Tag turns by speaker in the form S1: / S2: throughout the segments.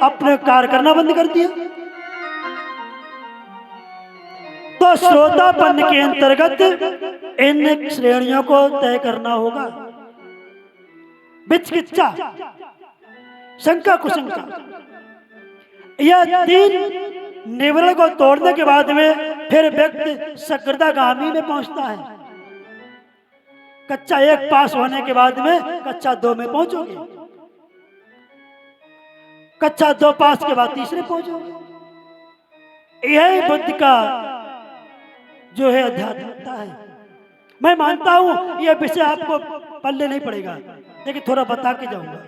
S1: अपने कार्य करना बंद कर दिया। तो श्रोतापन्न के अंतर्गत इन श्रेणियों को तय करना होगा। विचिकित्सा, शंका कुशंका, यह तीन निवरण को तोड़ने के बाद में फिर व्यक्ति सकृदागामी में पहुंचता है। कक्षा 1 पास होने के बाद में कक्षा 2 में पहुंचोगे, कक्षा 2 पास के बाद तीसरे पहुंचोगे। यही बुद्ध का जो है अध्यात्म होता है। मैं मानता हूं यह विषय आपको पल्ले नहीं पड़ेगा, लेकिन थोड़ा बता के जाऊंगा।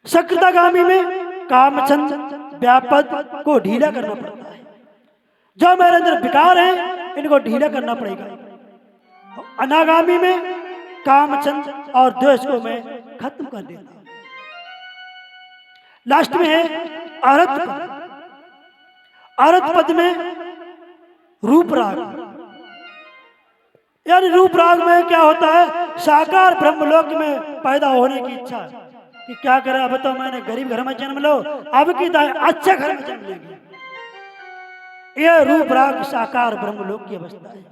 S1: सकृदागामी में कामचंद व्यापद को ढीला करना पड़ता है। जो मेरे अंदर विकार है इनको ढीला करना पड़ेगा। अनागामी में कामचंद और द्वेष को मैं खत्म कर देता हूं। लास्ट में है अरहत पद। अरहत पद में रूप राग, यानी रूप राग में क्या होता है, साकार ब्रह्मलोक में पैदा होने की इच्छा कि क्या करें, अब तो मैंने गरीब घर में जन्म लो, अब की दाएं अच्छे घर में जन्म लेगी। यह रूप राग साकार ब्रह्मलोक की अवस्था है।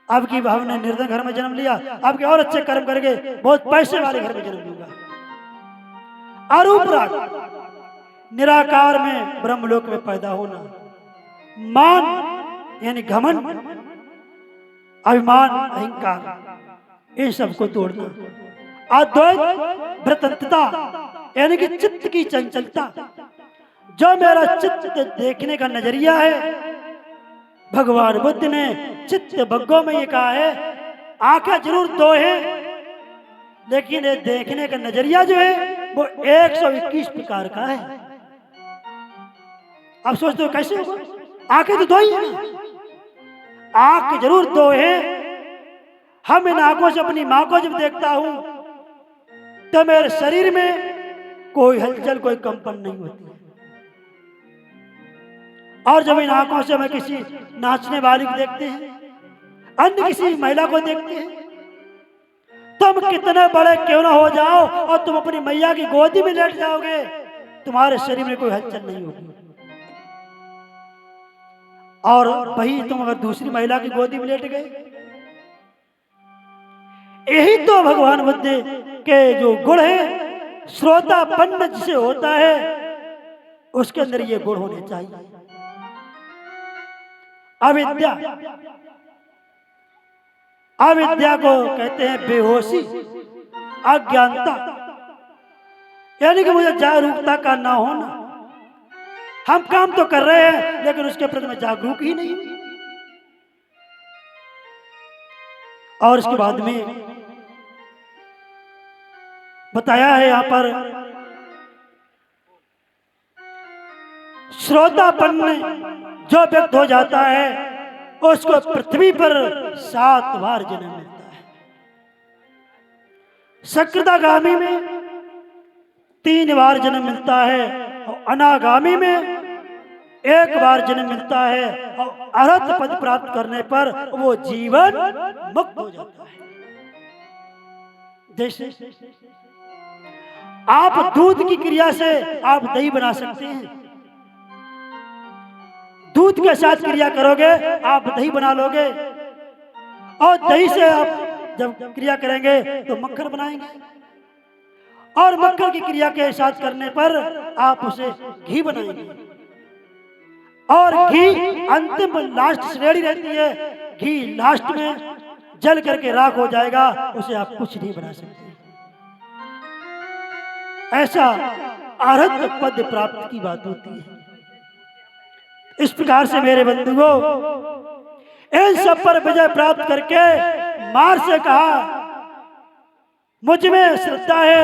S1: अब की हमने निर्धन घर में जन्म लिया, अब के और अच्छे कर्म करके बहुत पैसे वाले घर में जन्म लूंगा। अरूप राग निराकार में ब्रह्मलोक में पैदा होना। मान यानी घमंड, अभिमान, अहंकार, इन सबको तोड़ना। अद्वैत वृतंतता यानी कि चित्त की चंचलता। जो मेरा चित्त देखने का नजरिया है, भगवान बुद्ध ने चित्त भग्गों में ये कहा है, आंखें जरूर 2 हैं, लेकिन ये देखने का नजरिया जो है वो 121 प्रकार का है। आप सोचते हो कैसे होगा? आंखें तो 2 ही हैं, आंख जरूर 2 हैं। हम इन आंखों से अपनी मां को जब देखता हूं तो मेरे शरीर में कोई हलचल, कोई कंपन नहीं होती। और जब इन आंखों से मैं किसी नाचने वाली को देखते हैं, अन्य किसी महिला को देखते हैं, तुम कितने बड़े क्यों ना हो जाओ और तुम अपनी मैया की गोदी में लेट जाओगे, तुम्हारे शरीर में कोई हलचल नहीं होगी। और वही तुम अगर दूसरी महिला की गोदी में लेट गए, यही तो भगवान बुद्ध के जो गुण है, श्रोतापन्न जिसे होता है उसके अंदर ये गुण होने चाहिए। अविद्या, अविद्या को कहते हैं बेहोशी, अज्ञानता, यानी कि मुझे जागरूकता का ना होना। हम काम तो कर रहे हैं लेकिन उसके प्रति मैं जागरूक ही नहीं। और इसके बाद में बताया है यहां पर, श्रोतापन्न जो व्यक्ति हो जाता है उसको पृथ्वी पर 7 बार जन्म मिलता है। सकृदागामी में 3 बार जन्म मिलता है और अनागामी में 1 बार जन्म मिलता है। और अरहत पद प्राप्त करने पर वो जीवन मुक्त हो जाता है। जैसे आप दूध की क्रिया से आप दही बना सकते हैं, दूध के साथ क्रिया करोगे आप दही बना लोगे, और दही से आप जब क्रिया करेंगे तो मक्खन बनाएंगे, और मक्खन की क्रिया के साथ करने पर आप उसे घी बनाएंगे। और घी अंतिम लास्ट श्रेणी रहती है, घी लास्ट में जल करके राख हो जाएगा, उसे आप कुछ नहीं बना सकते। ऐसा अरहत पद प्राप्त की बात होती है। इस प्रकार से मेरे बंधुओं, इन सब पर विजय प्राप्त करके मार से कहा, मुझ में श्रद्धा है,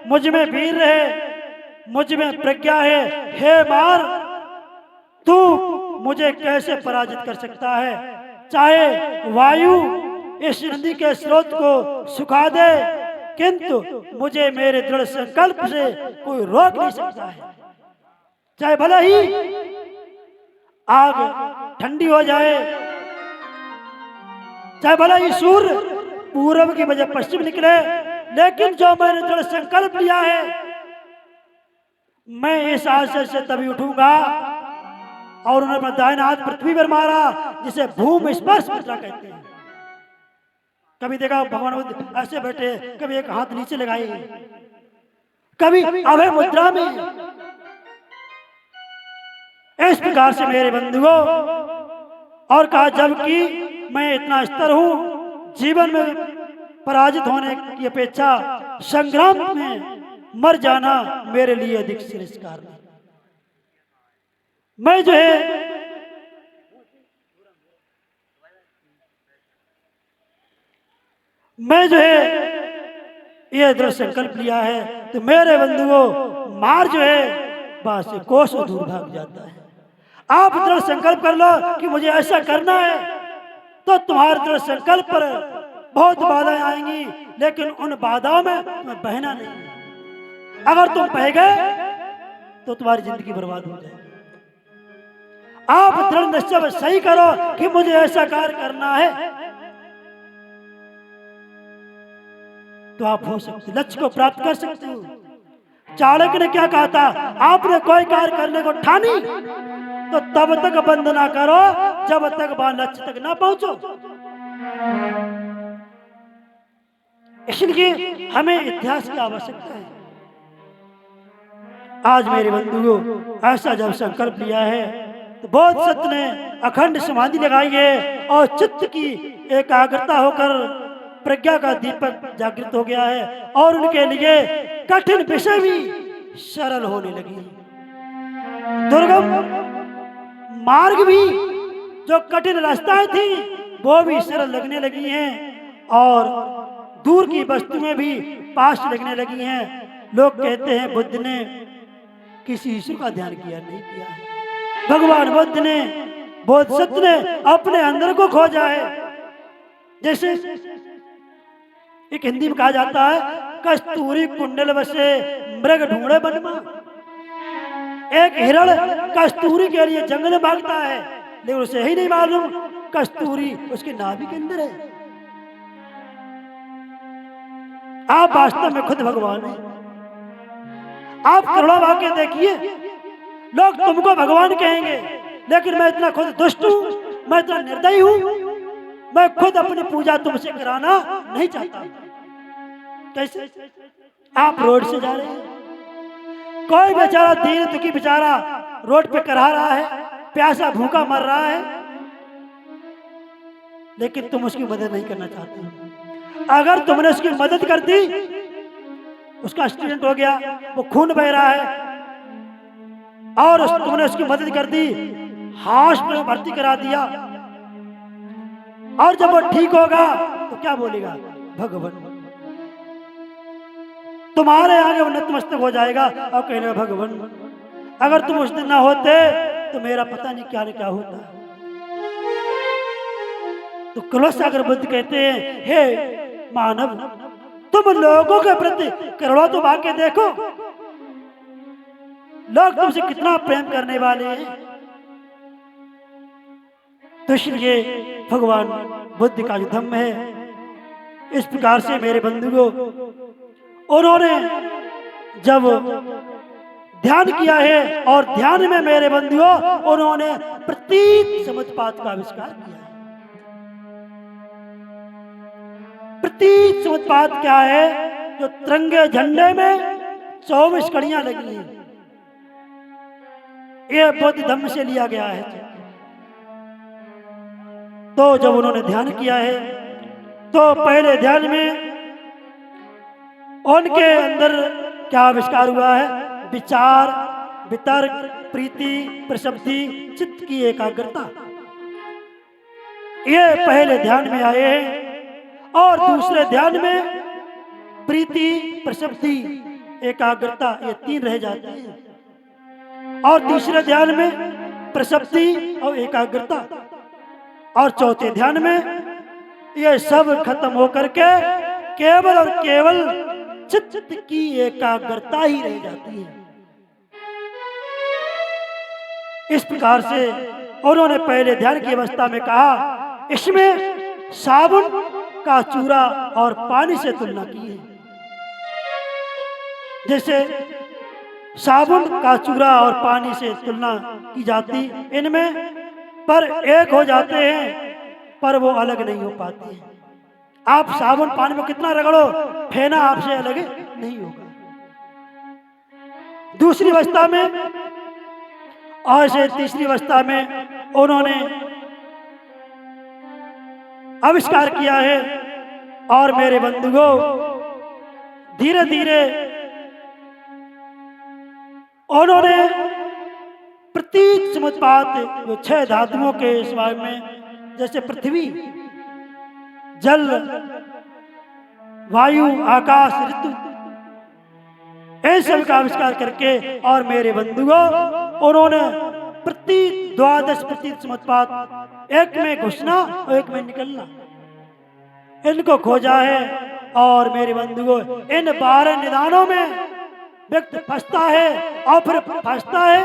S1: मुझ में वीर है, मुझ में प्रज्ञा है, हे मार तू मुझे कैसे पराजित कर सकता है? चाहे वायु इस नदी के स्रोत को सुखा दे, किंतु मुझे मेरे दृढ़ संकल्प से कोई रोक नहीं सकता है। चाहे भले ही आग ठंडी हो जाए, चाहे भले ही सूर्य पूर्व की बजाय पश्चिम निकले, लेकिन जो मैंने दृढ़ संकल्प लिया है मैं इस आशय से तभी उठूंगा। और उन्होंने अपना दाहिना हाथ पृथ्वी पर मारा, जिसे भूमि स्पर्श मुद्रा कहते हैं। कभी देखा भगवान बुद्ध ऐसे बैठे, कभी एक हाथ नीचे लगाए, कभी अभय मुद्रा में। इस प्रकार से मेरे बंधुओं, और कहा जबकि मैं इतना स्तर हूं, जीवन में पराजित होने की अपेक्षा संग्राम में मर जाना मेरे लिए अधिक श्रेष्ठकार है। मैं जो है ये दृढ़ संकल्प लिया है, तो मेरे बंधुओं मार जो है वहां से कोसों दूर भाग जाता है। आप दृढ़ संकल्प कर लो कि मुझे ऐसा करना है, तो तुम्हारे दृढ़ संकल्प पर बहुत बाधाएं आएंगी, लेकिन उन बाधाओं में तुम्हें बहना नहीं। अगर तुम बह गए तो तुम्हारी जिंदगी बर्बाद हो जाएगी। आप दृढ़ निश्चय सही करो कि मुझे ऐसा कार्य करना है, तो आप हो सकते, लक्ष्य को प्राप्त कर सकते हो। चाणक्य ने क्या कहा था, आपने कोई कार्य करने को ठानी तो तब तक बंद ना करो जब तक वहां लक्ष्य तक ना पहुंचो। इसलिए हमें इतिहास की आवश्यकता है। आज मेरे बंधुओं ऐसा जब संकल्प लिया है, तो बोध सत्य ने अखंड समाधि लगाई है और चित्त की एकाग्रता होकर प्रज्ञा का दीपक जागृत हो गया है, और उनके लिए कठिन विषय भी सरल होने लगी। दुर्गम मार्ग भी, जो कठिन रास्ताएं थी, वो भी सरल लगने लगी हैं, और दूर की वस्तुएं भी पास लगने लगी हैं। लोग कहते हैं बुद्ध ने किसी ईश्वर का ध्यान किया, नहीं किया है। भगवान बुद्ध ने, बोधिसत्व ने अपने अंदर को खोजा है। जैसे एक हिंदी में कहा जाता है, कस्तूरी कुंडल बसे मृग ढूंढे वन में। एक हिरण कस्तूरी के लिए जंगल में भागता है, लेकिन उसे ही नहीं मालूम कस्तूरी उसके नाभि के अंदर है। आप वास्तव में खुद भगवान हैं। आप करुणा वाक्य देखिए, लोग तुमको भगवान कहेंगे, लेकिन मैं इतना खुद दुष्ट हूं, मैं इतना निर्दयी हूं, मैं खुद अपनी पूजा तुमसे कराना नहीं चाहता। कैसे? आप रोड से जा रहे हैं, कोई बेचारा दीन दुखी बेचारा रोड पे करा रहा है, प्यासा भूखा मर रहा है, लेकिन तुम उसकी मदद नहीं करना चाहते। अगर तुमने उसकी मदद कर दी, उसका एक्सीडेंट हो गया, वो खून बह रहा है, और तुमने उसकी मदद कर दी, हॉस्पिटल में भर्ती करा दिया, और जब वो ठीक होगा तो क्या बोलेगा? भगवान। तुम्हारे आगे वो नतमस्तक हो जाएगा और कहने भगवान, अगर तुम उस दिन ना होते तो मेरा पता नहीं क्या न क्या होता। तो कुलसागर बुद्ध कहते हैं, हे मानव, तुम लोगों के प्रति करुणा तो भाग्य देखो, लोग तुमसे कितना प्रेम करने वाले हैं। तो इसलिए भगवान बुद्ध का जो धम्म है, इस प्रकार से मेरे बंधुओं, उन्होंने जब ध्यान किया है, और ध्यान में मेरे बंधुओं उन्होंने प्रतीत समुत्पात का आविष्कार किया है। प्रतीत समुत्पात क्या है? जो तिरंगे झंडे में 24 कड़ियां लगी हैं, ये बुद्ध धम्म से लिया गया है। तो जब उन्होंने ध्यान किया है, तो पहले ध्यान में उनके अंदर क्या आविष्कार हुआ है? विचार, वितर्क, प्रीति, प्रसब्धि, चित्त की एकाग्रता, ये पहले ध्यान में आए हैं। और दूसरे ध्यान में प्रीति, प्रसब्धि, एकाग्रता, ये 3 रह जाते हैं। और तीसरे ध्यान में प्रसब्धि और एकाग्रता, और चौथे ध्यान में ये सब खत्म होकर के केवल और केवल चित्त की एकाग्रता ही रह जाती है। इस प्रकार से उन्होंने पहले ध्यान की अवस्था में कहा, इसमें साबुन का चूरा और पानी से तुलना की है। जैसे साबुन का चूरा और पानी से तुलना की जाती इनमें, पर एक हो जाते हैं पर वो अलग नहीं हो पाते हैं। आप साबुन पानी में कितना रगड़ो, फेना आपसे अलग नहीं होगा। दूसरी अवस्था में और से तीसरी अवस्था में उन्होंने आविष्कार किया है। और मेरे बंधुओं, धीरे धीरे उन्होंने प्रतीक समुत्पात जो 6 धातुओं के स्वाय में, जैसे पृथ्वी, जल, वायु, आकाश, ऋतु, इन सब का आविष्कार करके और मेरे बंधुओं उन्होंने प्रति 12 प्रतीक समुत्पात, एक में घुसना और एक में निकलना, इनको खोजा है। और मेरे बंधुओं इन 12 निदानों में व्यक्ति फंसता है और फिर फंसता है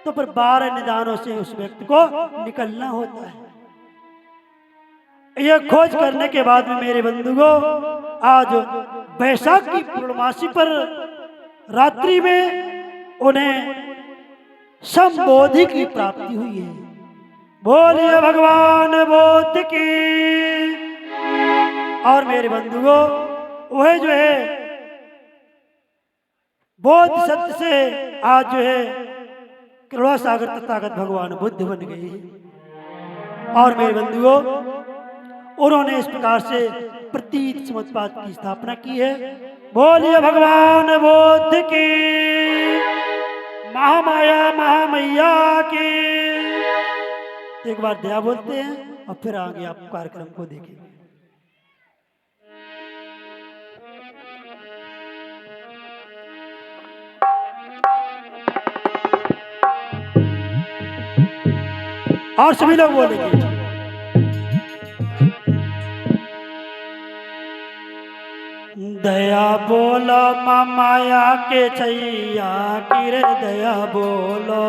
S1: तो फिर 12 निदानों से उस व्यक्ति को निकलना होता है। यह खोज करने के बाद में मेरे बंधुओं आज बैसाख की पूर्णमासी पर रात्रि में उन्हें संबोधि की प्राप्ति हुई है। बोलिए भगवान बुद्ध की। और मेरे बंधुओं वह जो है बोध सत्य से आज जो है करुणा सागर तथागत भगवान बुद्ध बन गए हैं। और मेरे बंधुओं उन्होंने इस प्रकार से प्रतीक समुत्पात की स्थापना की है। बोलिए भगवान बुद्ध की, महामाया महामैया की। एक बार दया बोलते हैं और फिर आगे आप कार्यक्रम को देखेंगे। और सभी लोग बोलेंगे। दया बोलो माया के छैया की रे, दया बोलो।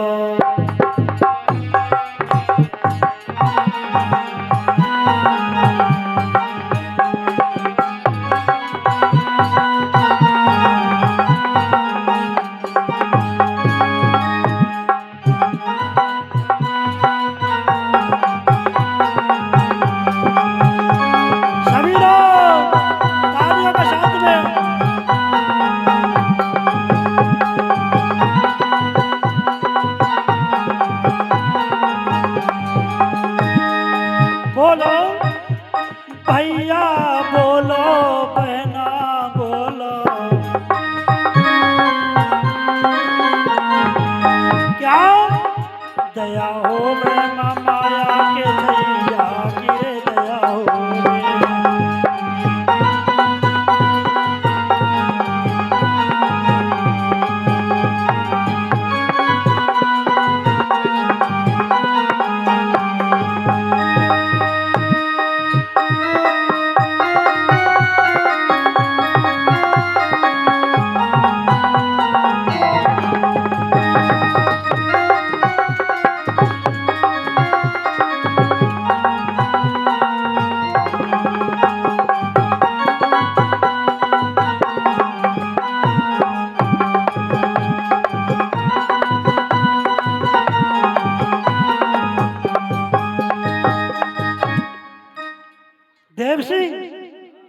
S1: बोलो भैया बोलो, बहना बोलो, क्या दया हो माया के